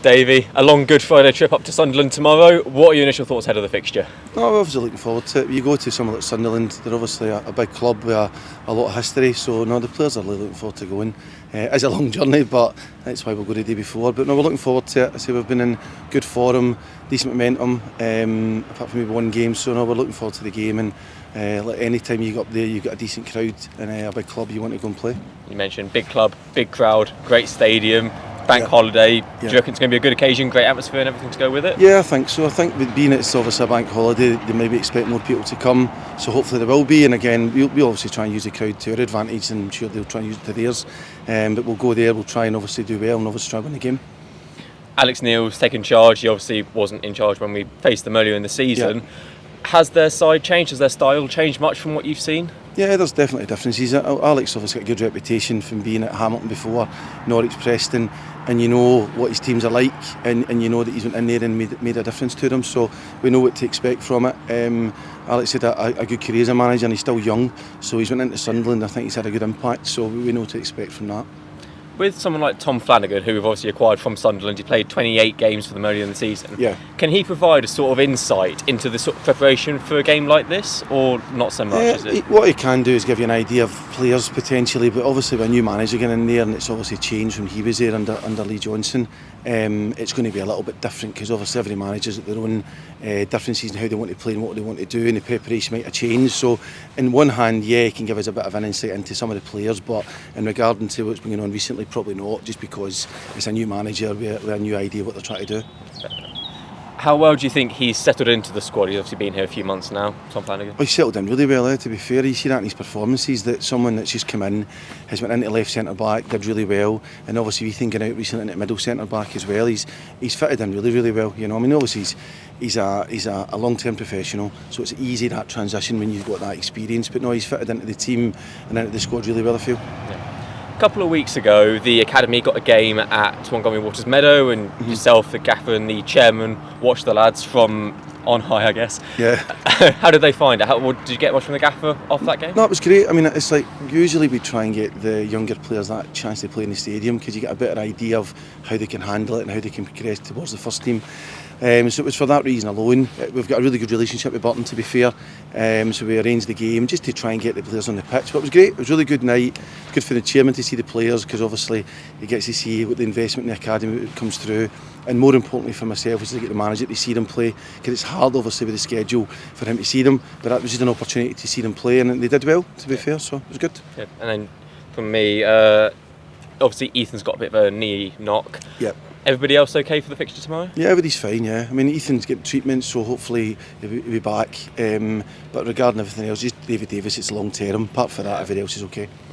Davey, a long Good Friday trip up to Sunderland tomorrow. What are your initial thoughts ahead of the fixture? No, we're obviously looking forward to it. You go to somewhere like Sunderland, they're obviously a big club with a lot of history, so no, the players are really looking forward to going. It's a long journey, but that's why we'll go the day before. But no, we're looking forward to it. I say we've been in good form, decent momentum, apart from maybe one game, so no, we're looking forward to the game. And like any time you go up there, you've got a decent crowd and a big club you want to go and play. You mentioned big club, big crowd, great stadium. Bank holiday, do you reckon it's going to be a good occasion, great atmosphere and everything to go with it? Yeah, I think so. I think with being it's obviously a bank holiday, they maybe expect more people to come, so hopefully there will be. And again, we'll obviously try and use the crowd to our advantage, and I'm sure they'll try and use it to theirs. But we'll go there, we'll try and obviously do well and obviously try and win the game. Alex Neil's taken charge. He obviously wasn't in charge when we faced them earlier in the season. Yeah. Has their side changed? Has their style changed much from what you've seen? Yeah, there's definitely differences. Alex obviously got a good reputation from being at Hamilton before, Norwich, Preston, and you know what his teams are like, and you know that he's went in there and made a difference to them, so we know what to expect from it. Alex had a good career as a manager, and he's still young, so he's went into Sunderland. I think he's had a good impact, so we know what to expect from that. With someone like Tom Flanagan, who we've obviously acquired from Sunderland, he played 28 games for them earlier in the season. Yeah. Can he provide a sort of insight into the sort of preparation for a game like this, or not so much? Is it? What he can do is give you an idea of players potentially, but obviously with a new manager getting in there, and it's obviously changed when he was there under Lee Johnson, it's going to be a little bit different, because obviously every manager's at their own differences in how they want to play and what they want to do, and the preparation might have changed. So in one hand, yeah, he can give us a bit of an insight into some of the players, but in regard to what's been going on recently, probably not, just because it's a new manager with a new idea what they're trying to do. How well do you think he's settled into the squad? He's obviously been here a few months now, Tom Flanagan. Well, he's settled in really well, to be fair. You see that in his performances, that someone that's just come in, has went into left centre back, did really well, and obviously Ethan going out recently into middle centre back as well. He's fitted in really well. You know, I mean, obviously he's a long-term professional, so it's easy that transition when you've got that experience. But no, he's fitted into the team and into the squad really well, I feel. Yeah. A couple of weeks ago, the academy got a game at Montgomery Waters Meadow, and yourself, the gaffer, and the chairman watched the lads from on high, I guess. Yeah. How did they find it? Did you get much from the gaffer off that game? No, it was great. I mean, it's like usually we try and get the younger players that chance to play in the stadium, because you get a better idea of how they can handle it and how they can progress towards the first team. So it was for that reason alone. We've got a really good relationship with Burton, to be fair. So we arranged the game just to try and get the players on the pitch. But it was great. It was a really good night. Good for the chairman to see the players, because obviously he gets to see what the investment in the academy comes through. And more importantly for myself is to get the manager to see them play, because it's hard obviously with the schedule for him to see them. But that was just an opportunity to see them play, and they did well, to be fair. So it was good. Yeah. And then from me, obviously Ethan's got a bit of a knee knock. Yep. Everybody else okay for the fixture tomorrow? Yeah, everybody's fine, yeah. I mean, Ethan's getting treatment, so hopefully he'll be back. But regarding everything else, just David Davis, it's long term. Apart from that, everybody else is okay.